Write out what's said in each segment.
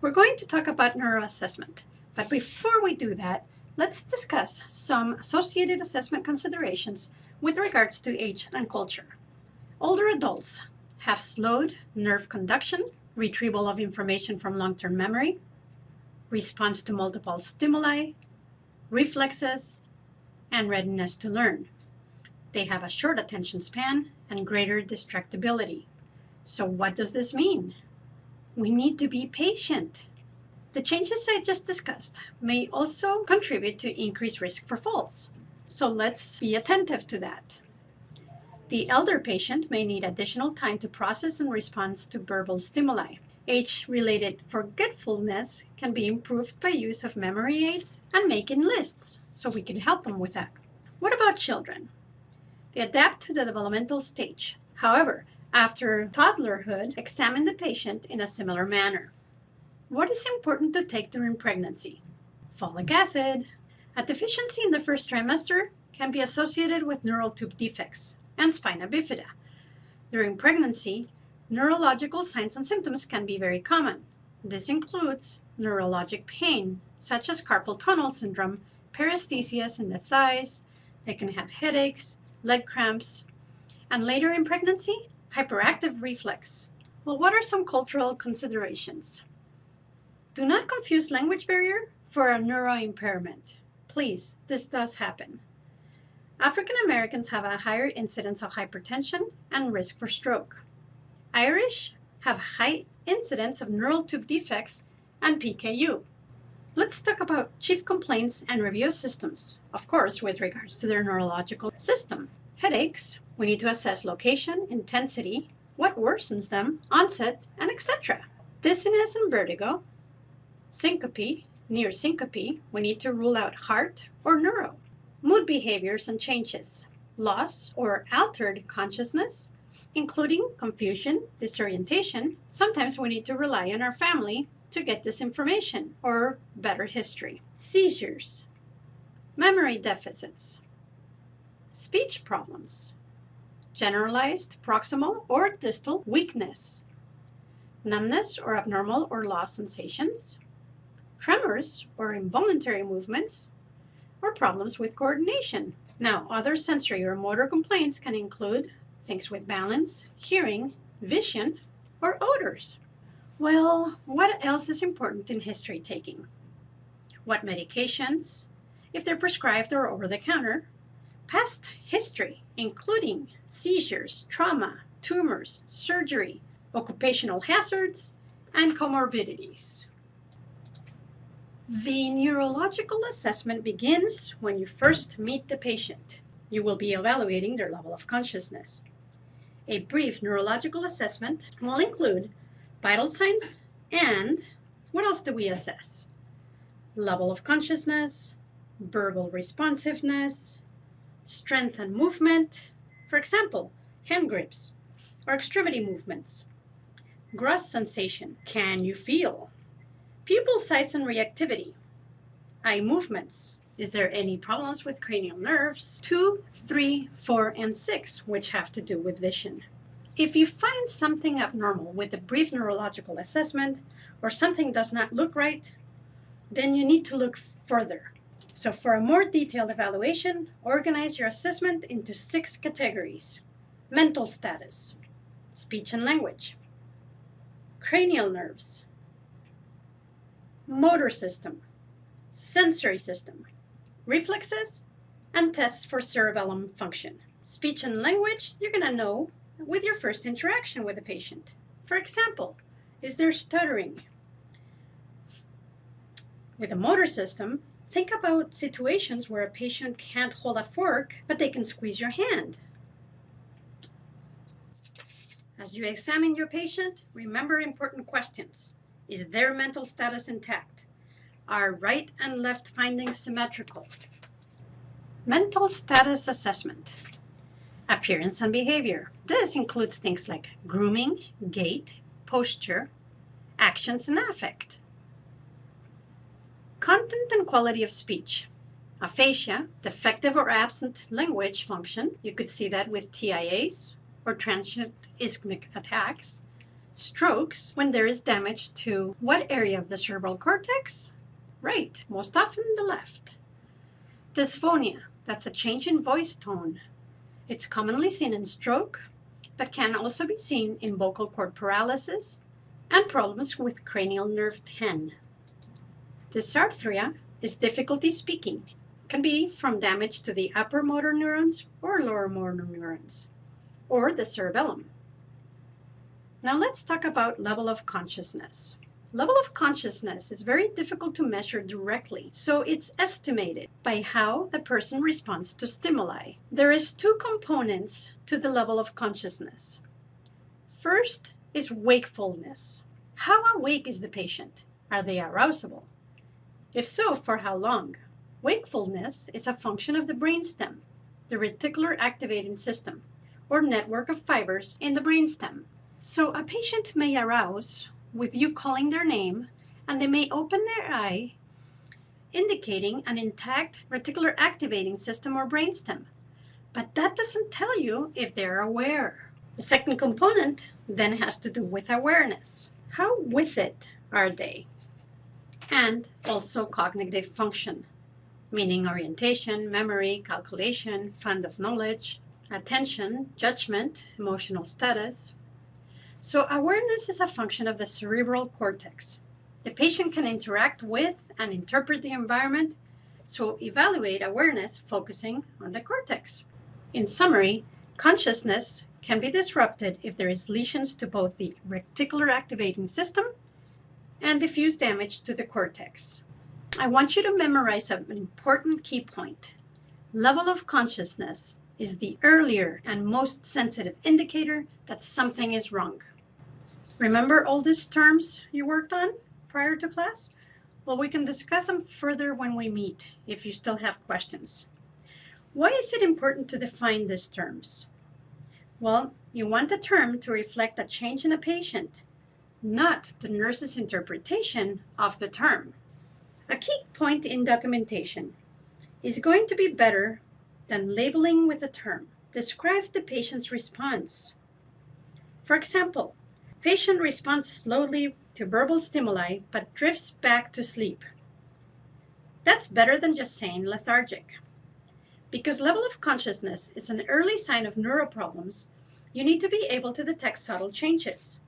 We're going to talk about neuroassessment, but before we do that, let's discuss some associated assessment considerations with regards to age and culture. Older adults have slowed nerve conduction, retrieval of information from long-term memory, response to multiple stimuli, reflexes, and readiness to learn. They have a short attention span and greater distractibility. So what does this mean? We need to be patient. The changes I just discussed may also contribute to increased risk for falls. So let's be attentive to that. The elder patient may need additional time to process and respond to verbal stimuli. Age-related forgetfulness can be improved by use of memory aids and making lists, so we can help them with that. What about children? They adapt to the developmental stage. However, after toddlerhood, examine the patient in a similar manner. What is important to take during pregnancy? Folic acid. A deficiency in the first trimester can be associated with neural tube defects and spina bifida. During pregnancy, neurological signs and symptoms can be very common. This includes neurologic pain, such as carpal tunnel syndrome, paresthesias in the thighs. They can have headaches, leg cramps, and later in pregnancy, hyperactive reflex. Well, what are some cultural considerations? Do not confuse language barrier for a neuro impairment. Please, this does happen. African Americans have a higher incidence of hypertension and risk for stroke. Irish have high incidence of neural tube defects and PKU. Let's talk about chief complaints and review systems, of course, with regards to their neurological system. Headaches, we need to assess location, intensity, what worsens them, onset, and etc. Dizziness and vertigo. Syncope, near syncope, we need to rule out heart or neuro. Mood behaviors and changes. Loss or altered consciousness, including confusion, disorientation. Sometimes we need to rely on our family to get this information or better history. Seizures, memory deficits, speech problems, generalized proximal or distal weakness, numbness or abnormal or lost sensations, tremors or involuntary movements, or problems with coordination. Now, other sensory or motor complaints can include things with balance, hearing, vision, or odors. Well, what else is important in history taking? What medications, if they're prescribed or over-the-counter, past history, including seizures, trauma, tumors, surgery, occupational hazards, and comorbidities. The neurological assessment begins when you first meet the patient. You will be evaluating their level of consciousness. A brief neurological assessment will include vital signs and what else do we assess? Level of consciousness, verbal responsiveness, strength and movement, for example, hand grips or extremity movements. Gross sensation, can you feel? Pupil size and reactivity. Eye movements. Is there any problems with cranial nerves? 2, 3, 4, and 6, which have to do with vision. If you find something abnormal with a brief neurological assessment or something does not look right, then you need to look further. So for a more detailed evaluation, organize your assessment into 6 categories. Mental status, speech and language, cranial nerves, motor system, sensory system, reflexes, and tests for cerebellum function. Speech and language, you're going to know with your first interaction with a patient. For example, is there stuttering? With a motor system, think about situations where a patient can't hold a fork, but they can squeeze your hand. As you examine your patient, remember important questions. Is their mental status intact? Are right and left findings symmetrical? Mental status assessment. Appearance and behavior. This includes things like grooming, gait, posture, actions, and affect. Content and quality of speech. Aphasia, defective or absent language function. You could see that with TIAs or transient ischemic attacks. Strokes, when there is damage to what area of the cerebral cortex? Right, most often the left. Dysphonia, that's a change in voice tone. It's commonly seen in stroke, but can also be seen in vocal cord paralysis and problems with cranial nerve 10. Dysarthria is difficulty speaking. It can be from damage to the upper motor neurons or lower motor neurons, or the cerebellum. Now let's talk about level of consciousness. Level of consciousness is very difficult to measure directly, so it's estimated by how the person responds to stimuli. There is two components to the level of consciousness. First is wakefulness. How awake is the patient? Are they arousable? If so, for how long? Wakefulness is a function of the brainstem, the reticular activating system, or network of fibers in the brainstem. So a patient may arouse with you calling their name, and they may open their eye, indicating an intact reticular activating system or brainstem. But that doesn't tell you if they're aware. The second component then has to do with awareness. How with it are they? And also cognitive function, meaning orientation, memory, calculation, fund of knowledge, attention, judgment, emotional status. So awareness is a function of the cerebral cortex. The patient can interact with and interpret the environment, so evaluate awareness focusing on the cortex. In summary, consciousness can be disrupted if there is lesions to both the reticular activating system and diffuse damage to the cortex. I want you to memorize an important key point. Level of consciousness is the earlier and most sensitive indicator that something is wrong. Remember all these terms you worked on prior to class? Well, we can discuss them further when we meet if you still have questions. Why is it important to define these terms? Well, you want the term to reflect a change in a patient, not the nurse's interpretation of the term. A key point in documentation is going to be better than labeling with a term. Describe the patient's response. For example, patient responds slowly to verbal stimuli but drifts back to sleep. That's better than just saying lethargic. Because level of consciousness is an early sign of neuro problems, you need to be able to detect subtle changes.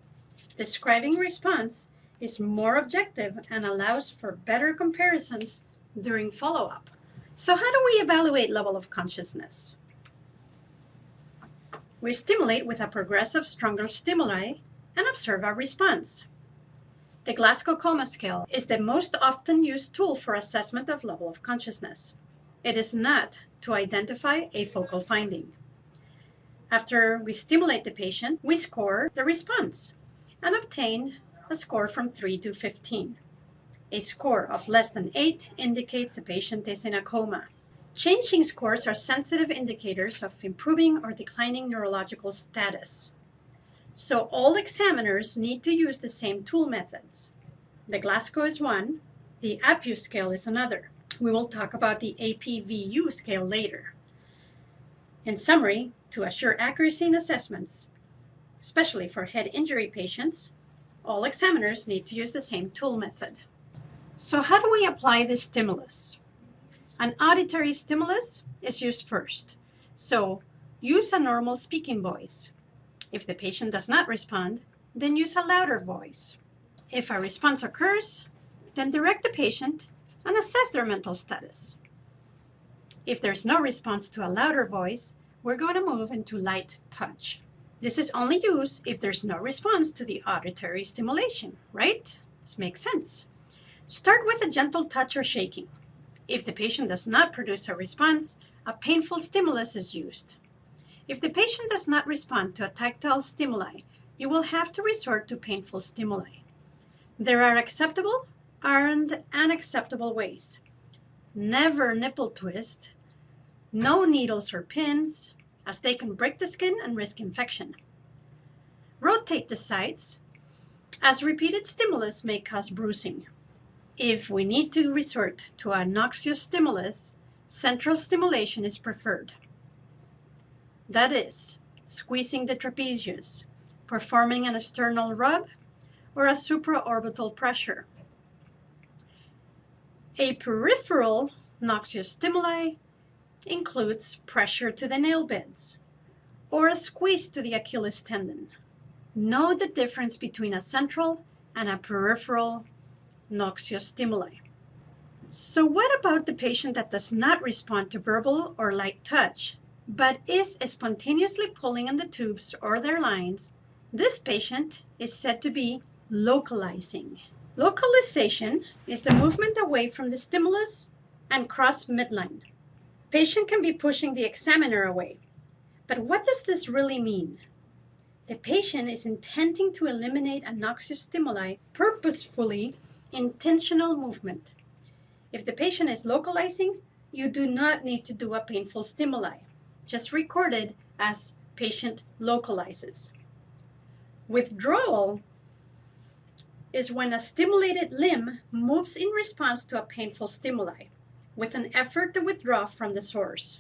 Describing response is more objective and allows for better comparisons during follow-up. So how do we evaluate level of consciousness? We stimulate with a progressive stronger stimuli and observe our response. The Glasgow Coma Scale is the most often used tool for assessment of level of consciousness. It is not to identify a focal finding. After we stimulate the patient, we score the response and obtain a score from 3 to 15. A score of less than 8 indicates the patient is in a coma. Changing scores are sensitive indicators of improving or declining neurological status. So all examiners need to use the same tool methods. The Glasgow is one, the APU scale is another. We will talk about the APVU scale later. In summary, to assure accuracy in assessments, especially for head injury patients, all examiners need to use the same tool method. So how do we apply this stimulus? An auditory stimulus is used first. So use a normal speaking voice. If the patient does not respond, then use a louder voice. If a response occurs, then direct the patient and assess their mental status. If there's no response to a louder voice, we're going to move into light touch. This is only used if there's no response to the auditory stimulation, right? This makes sense. Start with a gentle touch or shaking. If the patient does not produce a response, a painful stimulus is used. If the patient does not respond to a tactile stimuli, you will have to resort to painful stimuli. There are acceptable and unacceptable ways. Never nipple twist, no needles or pins, as they can break the skin and risk infection. Rotate the sites, as repeated stimulus may cause bruising. If we need to resort to a noxious stimulus, central stimulation is preferred. That is, squeezing the trapezius, performing an external rub, or a supraorbital pressure. A peripheral noxious stimuli includes pressure to the nail beds or a squeeze to the Achilles tendon. Know the difference between a central and a peripheral noxious stimuli. So what about the patient that does not respond to verbal or light touch, but is spontaneously pulling on the tubes or their lines? This patient is said to be localizing. Localization is the movement away from the stimulus and cross midline. Patient can be pushing the examiner away. But what does this really mean? The patient is intending to eliminate a noxious stimuli, purposefully intentional movement. If the patient is localizing, you do not need to do a painful stimuli. Just record it as patient localizes. Withdrawal is when a stimulated limb moves in response to a painful stimuli, with an effort to withdraw from the source.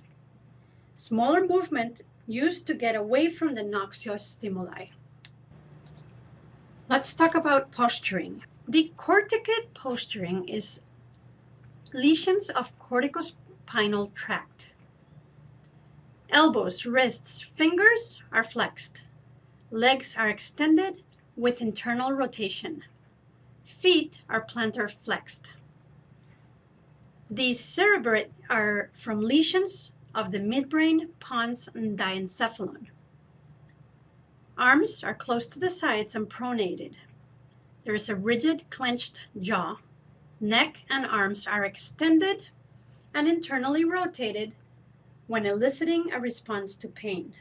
Smaller movement used to get away from the noxious stimuli. Let's talk about posturing. Decorticate posturing is lesions of corticospinal tract. Elbows, wrists, fingers are flexed. Legs are extended with internal rotation. Feet are plantar flexed. These cerebrate are from lesions of the midbrain, pons, and diencephalon. Arms are close to the sides and pronated. There is a rigid, clenched jaw. Neck and arms are extended and internally rotated when eliciting a response to pain.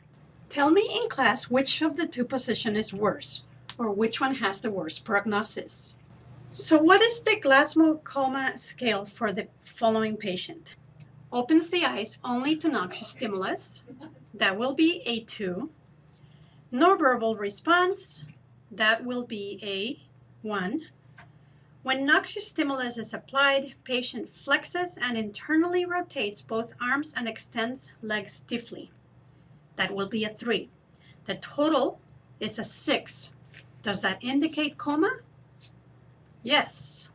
Tell me in class which of the two positions is worse, or which one has the worst prognosis. So what is the Glasgow Coma scale for the following patient? Opens the eyes only to noxious stimulus. That will be a 2. No verbal response. That will be a 1. When noxious stimulus is applied, patient flexes and internally rotates both arms and extends legs stiffly. That will be a 3. The total is a 6. Does that indicate coma? Yes.